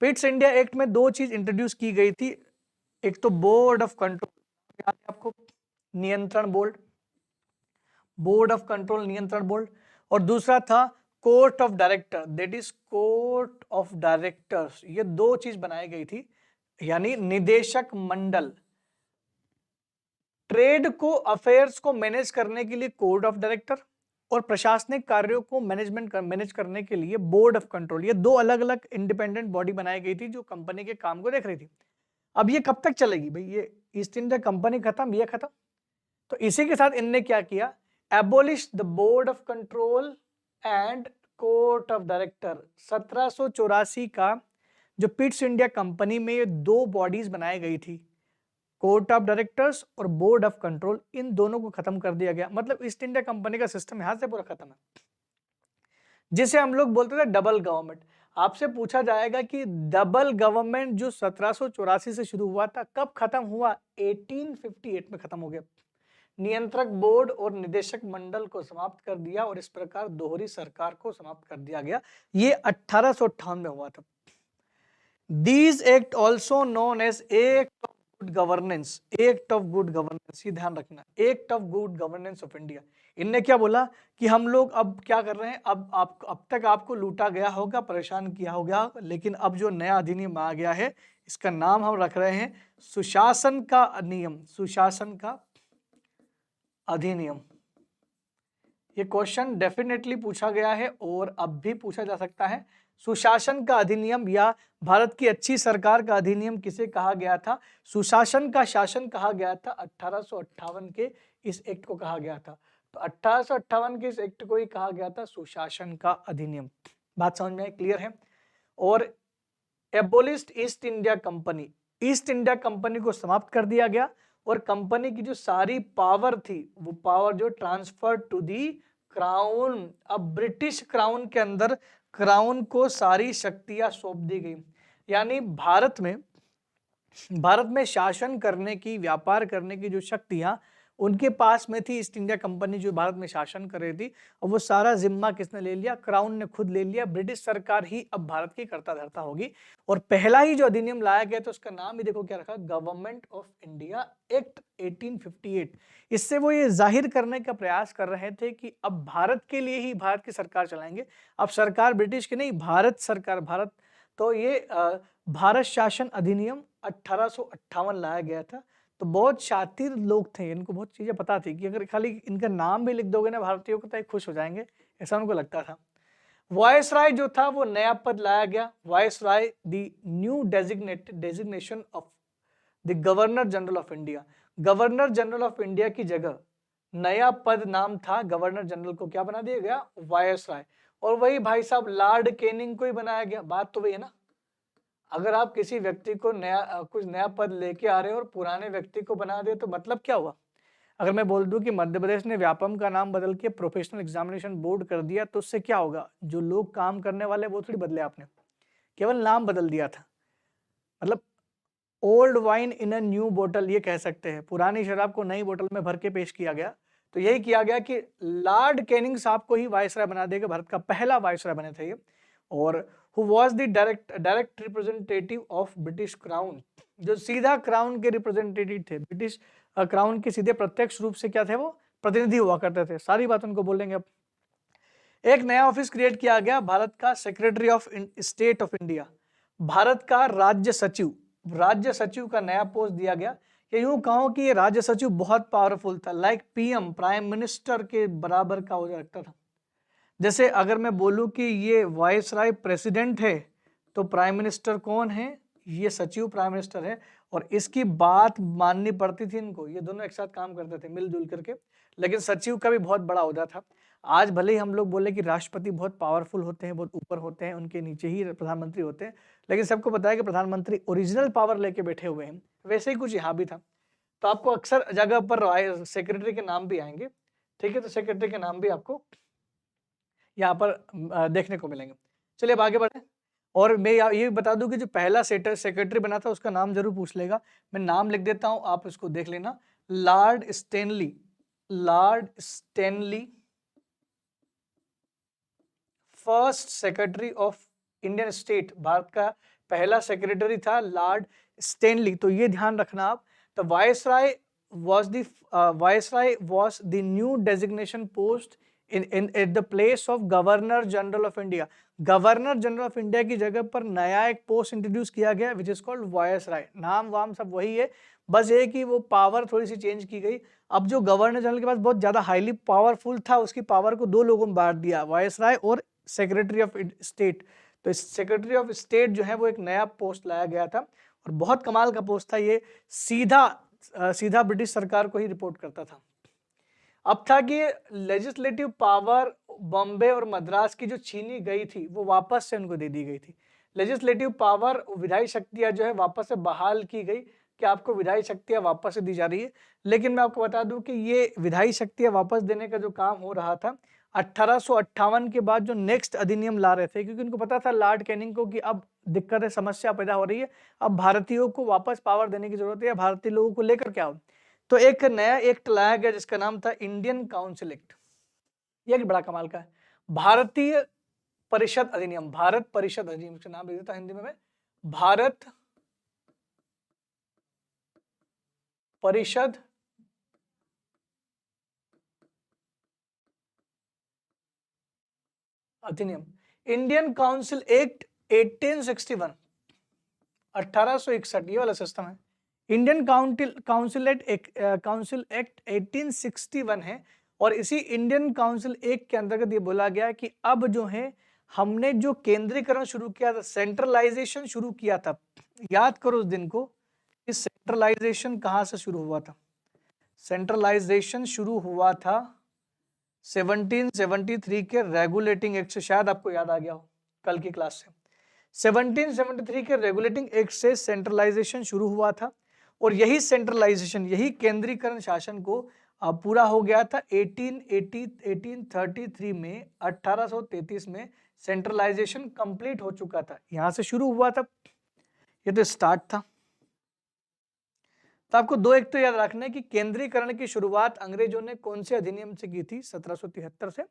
Pitt's India act में दो चीज इंट्रोड्यूस की गई थी, एक तो बोर्ड ऑफ कंट्रोल, आपको नियंत्रण बोर्ड, बोर्ड ऑफ कंट्रोल नियंत्रण बोर्ड, और दूसरा था court of director, that is court of directors. ये दो चीज बनाई गई थी, यानी निदेशक मंडल। ट्रेड को अफेयर्स को मैनेज करने के लिए कोर्ट ऑफ डायरेक्टर, और प्रशासनिक कार्यों को मैनेज करने के लिए बोर्ड ऑफ कंट्रोल। ये दो अलग अलग इंडिपेंडेंट बॉडी बनाई गई थी जो कंपनी के काम को देख रही थी। अब ये कब तक चलेगी भाई, ये ईस्ट इंडिया कंपनी खत्म, ये खत्म, तो इसी के साथ इनने क्या किया, abolish the board of control and court of director. 1784 का जो पिट्स इंडिया कंपनी में ये दो बॉडीज बनाई गई थी, कोर्ट ऑफ डायरेक्टर्स और बोर्ड ऑफ कंट्रोल, इन दोनों को खत्म कर दिया गया। मतलब ईस्ट इंडिया कंपनी का सिस्टम यहां से पूरा खत्म है, जिसे हम लोग बोलते थे डबल गवर्नमेंट। आपसे पूछा जाएगा कि डबल गवर्नमेंट जो 1784 से शुरू हुआ था कब खत्म हुआ, 1858 में खत्म हो गया। नियंत्रक बोर्ड और निदेशक मंडल को समाप्त कर दिया और इस प्रकार दोहरी सरकार को समाप्त कर दिया गया। ये 1858 में हुआ था। These act also known as Act of Good Governance, Act of Good Governance, ये ध्यान रखना, Act of Good Governance of India। इनने क्या बोला कि हम लोग अब क्या कर रहे हैं, अब तक आपको लूटा गया होगा, परेशान किया होगा, लेकिन अब जो नया अधिनियम आ गया है इसका नाम हम रख रहे हैं सुशासन का नियम, सुशासन का अधिनियम। ये क्वेश्चन डेफिनेटली पूछा गया है और अब भी पूछा जा सकता है। सुशासन का अधिनियम या भारत की अच्छी सरकार का अधिनियम किसे कहा गया था, सुशासन का शासन कहा गया था 1858 के इस एक्ट को कहा गया था। तो 1858 के इस एक्ट को ही कहा गया था सुशासन का अधिनियम। बात समझ में क्लियर है। और abolished East India Company, East India Company को समाप्त कर दिया गया और कंपनी की जो सारी पावर थी वो पावर जो ट्रांसफर टू दी क्राउन। अब ब्रिटिश क्राउन के अंदर क्राउन को सारी शक्तियां सौंप दी गई, यानी भारत में शासन करने की, व्यापार करने की जो शक्तियां उनके पास में थी, ईस्ट इंडिया कंपनी जो भारत में शासन कर रही थी, और वो सारा जिम्मा किसने ले लिया, क्राउन ने खुद ले लिया। ब्रिटिश सरकार ही अब भारत की कर्ता धर्ता होगी। और पहला ही जो अधिनियम लाया गया तो उसका नाम ही देखो क्या रखा, गवर्नमेंट ऑफ इंडिया एक्ट 1858। इससे वो ये जाहिर करने का प्रयास कर रहे थे कि अब भारत के लिए ही भारत की सरकार चलाएंगे, अब सरकार ब्रिटिश की नहीं, भारत सरकार, भारत। तो ये भारत शासन अधिनियम 1858 लाया गया था। तो बहुत शातिर लोग थे, इनको बहुत चीजें पता थी कि अगर खाली इनका नाम भी लिख दोगे ना भारतीयों को तो खुश हो जाएंगे, ऐसा उनको लगता था। वायसराय जो था वो नया पद लाया गया, viceroy the new designation of the governor general of India. Governor general of India की जगह नया पद नाम था गवर्नर जनरल को क्या बना दिया गया, वायसराय। और वही भाई साहब लॉर्ड कैनिंग को ही बनाया गया। बात तो वही है ना, अगर आप किसी व्यक्ति को कुछ नया पद लेके आ रहे हो और पुराने व्यक्ति को बना दे तो मतलब क्या हुआ। अगर मैं बोल दूं कि मध्य प्रदेश ने व्यापम का नाम बदल के प्रोफेशनल एग्जामिनेशन बोर्ड कर दिया तो उससे क्या होगा, जो लोग काम करने वाले वो थोड़ी बदले, आपने केवल नाम बदल दिया था। मतलब old wine in a new बोतल ये कह सकते हैं, पुरानी शराब को नई बोतल में भर के पेश किया गया। तो यही किया गया कि लॉर्ड कैनिंग साहब को ही वायसराय बना देगा, भारत का पहला वायसराय बने थे ये। और who was the direct representative of British crown, जो सीधा क्राउन के रिप्रेजेंटेटिव थे, ब्रिटिश क्राउन के सीधे प्रत्यक्ष रूप से क्या थे, वो प्रतिनिधि हुआ करते थे। सारी बात उनको बोलेंगे। अब एक नया ऑफिस क्रिएट किया गया, भारत का secretary of state of India, Bharat का राज्य सचिव, राज्य सचिव का नया पोस्ट दिया गया। ये यूं कहो कि ये राज्य सचिव बहुत पावरफुल था, लाइक पीएम, प्राइम मिनिस्टर के बराबर का हो रखता था। जैसे अगर मैं बोलूं कि ये वायसराय प्रेसिडेंट है तो प्राइम मिनिस्टर कौन है, ये सचिव प्राइम मिनिस्टर है, और इसकी बात माननी पड़ती थी इनको। ये दोनों एक साथ काम करते थे मिलजुल करके, लेकिन सचिव का भी बहुत बड़ा ओहदा था। आज भले ही हम लोग बोले कि राष्ट्रपति बहुत पावरफुल होते हैं, बहुत ऊपर होते हैं, उनके नीचे ही प्रधानमंत्री होते हैं, लेकिन सबको पता है कि प्रधानमंत्री ओरिजिनल पावर लेके बैठे हुए हैं। वैसे ही कुछ यहाँ भी था। तो आपको अक्सर जगह पर सेक्रेटरी के नाम भी आएंगे, ठीक है, तो सेक्रेटरी के नाम भी आपको यहाँ पर देखने को मिलेंगे। चलिए अब आगे बढ़े। और मैं ये बता दूं कि जो पहला सेक्रेटरी बना था उसका नाम जरूर पूछ लेगा, मैं नाम लिख देता हूं, आप इसको देख लेना। Lord Stanley, Lord Stanley, first secretary of Indian state, Bharat का पहला सेक्रेटरी था लॉर्ड स्टैनली। तो ये ध्यान रखना आप। The viceroy was the new designation post in at the place of governor general of India. Governor general of India की जगह पर नया एक पोस्ट इंट्रोड्यूस किया गया विच इज कॉल्ड वायसराय। नाम वाम सब वही है, बस ये कि वो पावर थोड़ी सी चेंज की गई। अब जो गवर्नर जनरल के पास बहुत ज्यादा हाईली पावरफुल था, उसकी पावर को दो लोगों में बांट दिया, वायसराय और सेक्रेटरी ऑफ स्टेट। तो इस सेक्रेटरी ऑफ स्टेट जो है वो एक नया पोस्ट लाया गया था और बहुत कमाल का पोस्ट था ये, सीधा ब्रिटिश सरकार को ही रिपोर्ट करता था। अब था कि लेजिस्लेटिव पावर बॉम्बे और मद्रास की जो छीनी गई थी वो वापस से उनको दे दी गई थी। लेजिस्लेटिव पावर, विधायी शक्तियां जो है वापस से बहाल की गई कि आपको विधायी शक्तियां वापस से दी जा रही है। लेकिन मैं आपको बता दूं कि ये विधायी शक्तियां वापस देने का जो काम हो रहा था 1858 के बाद जो नेक्स्ट अधिनियम ला रहे थे, क्योंकि उनको पता था लॉर्ड कैनिंग को कि अब दिक्कत है, समस्या पैदा हो रही है, अब भारतीयों को वापस पावर देने की जरूरत है, भारतीय लोगों को लेकर क्या हो। तो एक नया एक्ट लाया गया जिसका नाम था इंडियन काउंसिल एक्ट। ये बड़ा कमाल का है, भारतीय परिषद अधिनियम, भारत परिषद अधिनियम का नाम दे देता हिंदी में भारत परिषद अधिनियम। इंडियन काउंसिल एक्ट 1861, 1861 ये वाला सिस्टम है। इंडियन काउंसिल एक्ट 1861 है और इसी इंडियन काउंसिल एक्ट के अंतर्गत ये बोला गया कि अब जो है हमने जो केंद्रीकरण शुरू किया था, सेंट्रलाइजेशन शुरू किया था। याद करो उस दिन को, इस सेंट्रलाइजेशन कहां से शुरू हुआ था। सेंट्रलाइजेशन शुरू हुआ था 1773 के रेगुलेटिंग एक्ट से, शायद आपको याद आ गया हो कल की क्लास से। 1773 के रेगुलेटिंग एक्ट से सेंट्रलाइजेशन शुरू हुआ था और यही सेंट्रलाइजेशन, यही केंद्रीकरण शासन को पूरा हो गया था 1833 में, 1833 में सेंट्रलाइजेशन कंप्लीट हो चुका था, यहां से शुरू हुआ था, ये तो स्टार्ट था। तो आपको दो एक तो याद रखना है कि केंद्रीकरण की शुरुआत अंग्रेजों ने कौन से अधिनियम से की थी, 1773 से,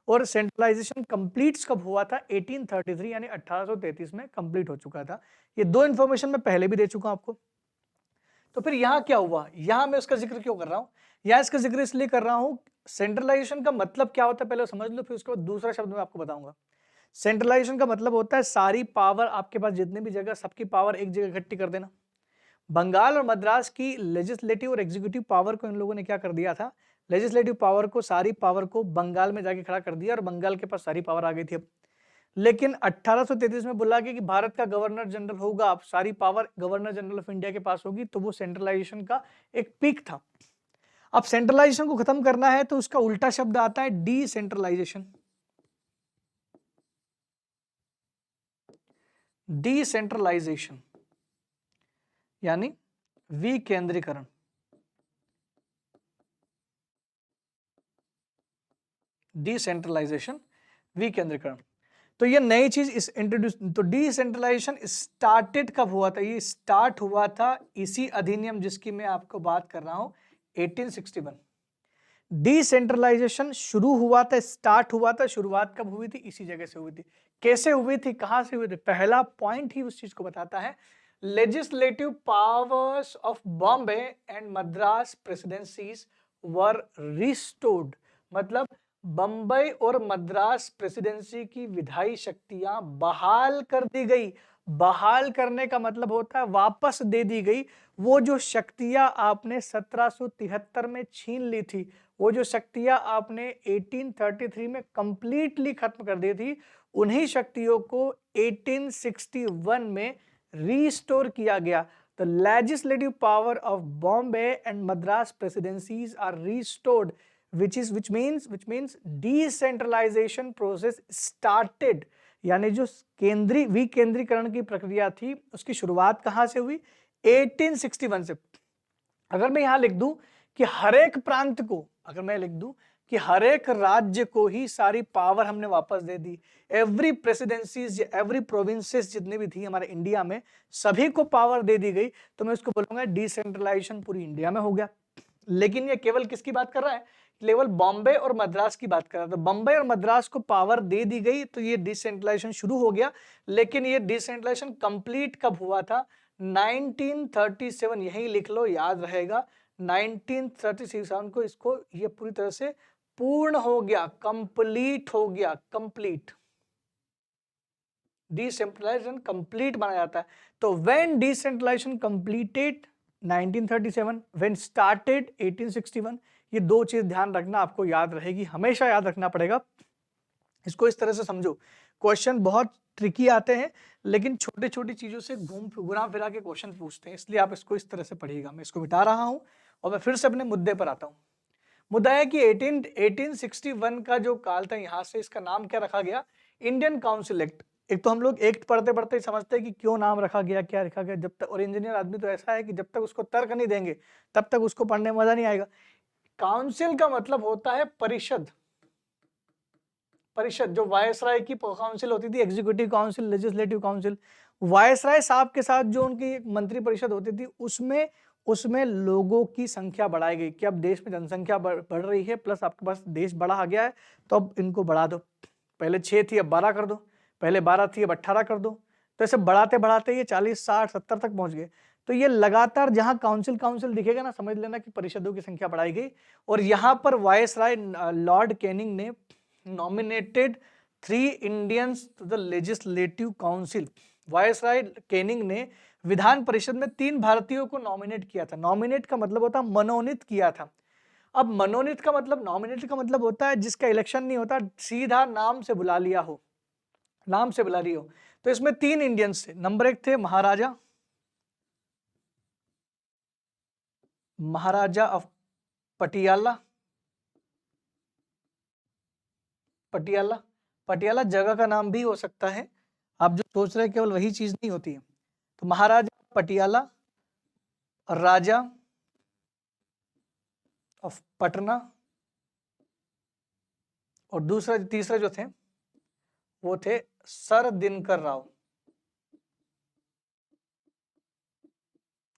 और सेंट्रलाइजेशन कंप्लीट कब हुआ था, 1833 यानी 1833 में कंप्लीट हो चुका था। ये दो इंफॉर्मेशन मैं पहले भी दे चुका हूं आपको। तो फिर यहाँ क्या हुआ, यहाँ मैं इसका जिक्र क्यों कर रहा हूँ, यहाँ इसका जिक्र इसलिए कर रहा हूँ, सेंट्रलाइजेशन का मतलब क्या होता है पहले समझ लो, फिर उसके बाद दूसरा शब्द मैं आपको बताऊंगा। सेंट्रलाइजेशन का मतलब होता है सारी पावर आपके पास जितने भी जगह, सबकी पावर एक जगह इकट्ठी कर देना। बंगाल और मद्रास की लेजिस्लेटिव और एग्जीक्यूटिव पावर को इन लोगों ने क्या कर दिया था, लेजिस्लेटिव पावर को, सारी पावर को बंगाल में जाके खड़ा कर दिया और बंगाल के पास सारी पावर आ गई थी अब। लेकिन 1833 में बोला गया कि भारत का गवर्नर जनरल होगा, अब सारी power governor general of India के पास होगी, तो वो सेंट्रलाइजेशन का एक पीक था। अब सेंट्रलाइजेशन को खत्म करना है तो उसका उल्टा शब्द आता है डिसेंट्रलाइजेशन। डिसेंट्रलाइजेशन यानी विकेंद्रीकरण। डिसेंट्रलाइजेशन, विकेंद्रीकरण, तो ये नई चीज इस इंट्रोड्यूस। तो डिसेंट्रलाइजेशन स्टार्टेड कब हुआ था, ये स्टार्ट हुआ था इसी अधिनियम जिसकी मैं आपको बात कर रहा हूं 1861। डिसेंट्रलाइजेशन शुरू हुआ था, स्टार्ट हुआ था, शुरुआत कब हुई थी, इसी जगह से हुई थी। कैसे हुई थी, कहां से हुई थी, पहला पॉइंट ही उस चीज को बताता है। Legislative powers of Bombay and Madras presidencies were restored, मतलब बंबई और मद्रास प्रेसिडेंसी की विधायी शक्तियां बहाल कर दी गई। बहाल करने का मतलब होता है वापस दे दी गई। वो जो शक्तियां आपने 1773 में छीन ली थी, वो जो शक्तियां आपने 1833 में कंप्लीटली खत्म कर दी थी, उन्हीं शक्तियों को 1861 में रिस्टोर किया गया। The legislative power of Bombay and Madras presidencies are restored, which means decentralization process started, यानी जो विकेंद्रीकरण की प्रक्रिया थी उसकी शुरुआत कहां से हुई, 1861 से। अगर मैं यहां लिख दूं कि हर एक प्रांत को, अगर मैं लिख दूं कि हर एक राज्य को ही सारी पावर हमने वापस दे दी, एवरी प्रेसिडेंसीज, एवरी प्रोविंसेस जितने भी थी हमारे इंडिया में, सभी को पावर दे दी गई, तो मैं उसको बोलूंगा डिसेंट्रलाइजेशन पूरी इंडिया में हो गया। लेकिन ये केवल किसकी बात कर रहा है, केवल बॉम्बे और मद्रास की बात कर रहा था। बॉम्बे और मद्रास को पावर दे दी गई तो ये डिसेंट्रलाइजेशन शुरू हो गया, लेकिन ये डिसेंट्रलाइजेशन कंप्लीट कब हुआ था? 1937, यही लिख लो, याद रहेगा। 1937 को इसको ये पूरी तरह से पूर्ण हो गया, कंप्लीट हो गया, कंप्लीट। डिसेंट्रलाइजेशन कंप्लीट माना जाता है। तो when decentralisation completed 1937, when started 1861, ये दो चीज ध्यान रखना, आपको याद रहेगी, हमेशा याद रखना पड़ेगा। इसको इस तरह से समझो, क्वेश्चन बहुत ट्रिकी आते हैं, लेकिन छोटी छोटी चीजों से घुरा फिरा के क्वेश्चन पूछते हैं, इसलिए आप इसको इस तरह से पढ़िएगा। मैं इसको मिटा रहा हूं और मैं फिर से अपने मुद्दे पर आता हूं। मुद्दा है कि 1861 का जो काल था, यहां से इसका नाम क्या रखा गया? Indian council act. एक तो हम लोग एक्ट पढ़ते पढ़ते समझते हैं कि क्यों नाम रखा गया, क्या रखा गया, जब तक, और इंजीनियर आदमी तो ऐसा है कि जब तक उसको तर्क नहीं देंगे तब तक उसको पढ़ने में मजा नहीं आएगा। काउंसिल का मतलब होता है परिषद। परिषद जो वायसराय की काउंसिल होती थी, executive council, legislative council, viceroy साहब के साथ जो उनकी मंत्री परिषद होती थी, उसमें लोगों की संख्या बढ़ाई गई कि अब देश में जनसंख्या बढ़ रही है, प्लस आपके पास देश बड़ा आ गया है, तो अब इनको बढ़ा दो। पहले 6 थी, अब 12 कर दो, पहले 12 थी, अब 18 कर दो। तो ऐसे बढ़ाते बढ़ाते ये 40, 60, 70 तक पहुंच गए। तो ये लगातार जहां काउंसिल दिखेगा ना, समझ लेना कि परिषदों की संख्या बढ़ाई गई। और यहाँ पर वायसराय लॉर्ड कैनिंग ने nominated 3 Indians to the legislative council। Viceroy Canning ने विधान परिषद में 3 भारतीयों को नॉमिनेट किया था। नॉमिनेट का मतलब होता है मनोनीत किया था। अब मनोनीत का मतलब, नॉमिनेट का मतलब होता है जिसका इलेक्शन नहीं होता, सीधा नाम से बुला लिया हो, नाम से बुला लिया हो। तो इसमें 3 इंडियंस थे। नंबर 1 थे महाराजा ऑफ पटियाला। पटियाला जगह का नाम भी हो सकता है, आप जो सोच रहे हैं केवल वही चीज नहीं होती है। तो महाराजा पटियाला, राजा ऑफ पटना, और तीसरा जो थे वो थे सर दिनकर राव।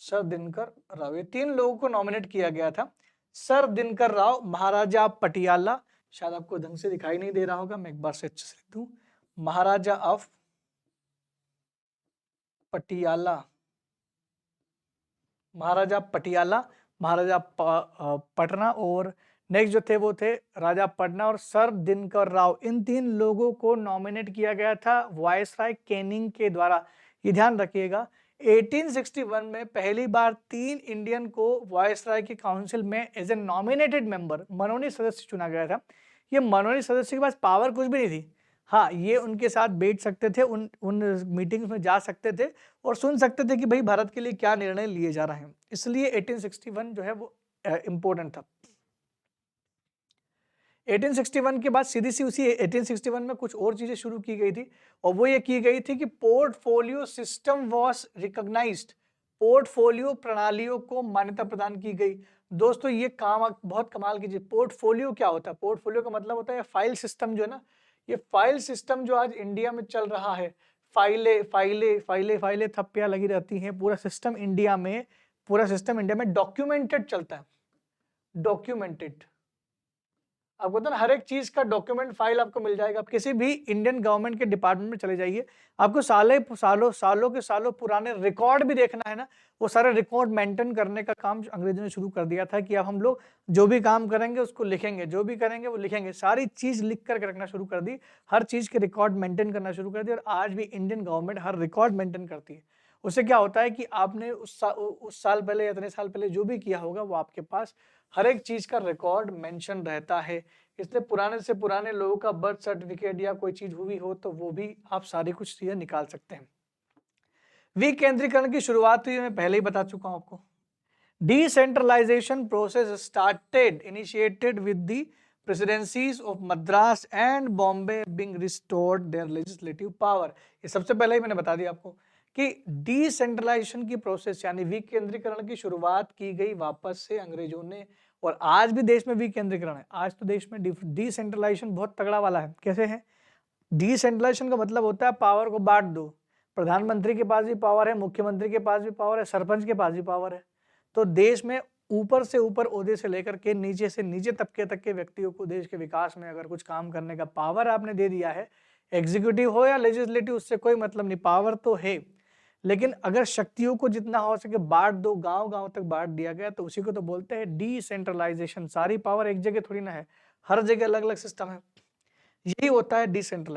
सर दिनकर राव, ये 3 लोगों को नॉमिनेट किया गया था। सर दिनकर राव, महाराजा पटियाला, शायद आपको ढंग से दिखाई नहीं दे रहा होगा, मैं एक बार से अच्छे से लिख दूं, महाराजा ऑफ पटियाला, महाराजा पटियाला, महाराजा पटना, और नेक्स्ट जो थे वो थे राजा पटना और सर दिनकर राव। इन 3 लोगों को नॉमिनेट किया गया था वायसराय कैनिंग के द्वारा। ये ध्यान रखिएगा, 1861 में पहली बार 3 इंडियन को वायसराय की काउंसिल में एज ए नॉमिनेटेड मेंबर, मनोनीत सदस्य चुना गया था। ये मनोनीत सदस्य के पास पावर कुछ भी नहीं थी। हाँ, ये उनके साथ बैठ सकते थे, उन मीटिंग्स में जा सकते थे और सुन सकते थे कि भाई भारत के लिए क्या निर्णय लिए जा रहे हैं। इसलिए 1861 जो है वो इंपॉर्टेंट था। 1861 के बाद सीधी सी उसी 1861 में कुछ और चीजें शुरू की गई थी, और वो ये की गई थी कि portfolio system was recognised. Portfolio प्रणालियों को मान्यता प्रदान की गई। दोस्तों ये काम बहुत कमाल की चीज। पोर्टफोलियो क्या होता है? पोर्टफोलियो का मतलब होता है फाइल सिस्टम जो है ना, ये फाइल सिस्टम जो आज इंडिया में चल रहा है, फाइलें फाइलें फाइलें फाइलें थप्पियां लगी रहती हैं, पूरा सिस्टम इंडिया में डॉक्यूमेंटेड चलता है। डॉक्यूमेंटेड, आपको पता ना, हर एक चीज का डॉक्यूमेंट फाइल आपको मिल जाएगा। आप किसी भी इंडियन गवर्नमेंट के डिपार्टमेंट में चले जाइए, आपको सालों पुराने रिकॉर्ड भी देखना है ना, वो सारे रिकॉर्ड मेंटेन करने का काम अंग्रेजों ने शुरू कर दिया था कि अब हम लोग जो भी काम करेंगे उसको लिखेंगे, जो भी करेंगे वो लिखेंगे, सारी चीज लिख करके रखना शुरू कर दी, हर चीज के रिकॉर्ड मेंटेन करना शुरू कर दिया। और आज भी इंडियन गवर्नमेंट हर रिकॉर्ड मेंटेन करती है। उससे क्या होता है कि आपने उस साल पहले या इतने साल पहले जो भी किया होगा वो आपके पास हर एक चीज का रिकॉर्ड मेंशन रहता है। इसलिए पुराने से पुराने लोगों का बर्थ सर्टिफिकेट या कोई चीज हुई हो तो वो भी आप सारी कुछ चीजें निकाल सकते हैं। विकेंद्रीकरण की शुरुआत हुई, मैं पहले ही बता चुका हूं आपको। Decentralisation process started initiated with the presidencies of Madras and Bombay being restored their legislative power. ये सबसे पहले ही मैंने बता दिया आपको कि डिसेंट्रलाइजेशन की प्रोसेस यानी विकेंद्रीकरण की शुरुआत की गई वापस से अंग्रेजों ने, और आज भी देश में विकेंद्रीकरण है। आज तो देश में डिसेंट्रलाइजेशन बहुत तगड़ा वाला है। कैसे है? डिसेंट्रलाइजेशन का मतलब होता है पावर को बांट दो। प्रधानमंत्री के पास भी पावर है, मुख्यमंत्री के पास भी पावर है, सरपंच के पास भी पावर है। तो देश में ऊपर से ऊपर ओहदे से लेकर के नीचे से नीचे तबके तक के व्यक्तियों को देश के विकास में अगर कुछ काम करने का पावर आपने दे दिया है, एग्जीक्यूटिव हो या लेजिस्लेटिव, उससे कोई मतलब नहीं, पावर तो है, लेकिन अगर शक्तियों को जितना हो सके बांट दो, गांव-गांव तक बांट दिया गया, तो उसी को तो बोलते हैं डिसेंट्रलाइजेशन। सारी पावर एक जगह थोड़ी ना है, हर जगह अलग-अलग सिस्टम है। यही होता है डिसेंट्रलाइजेशन।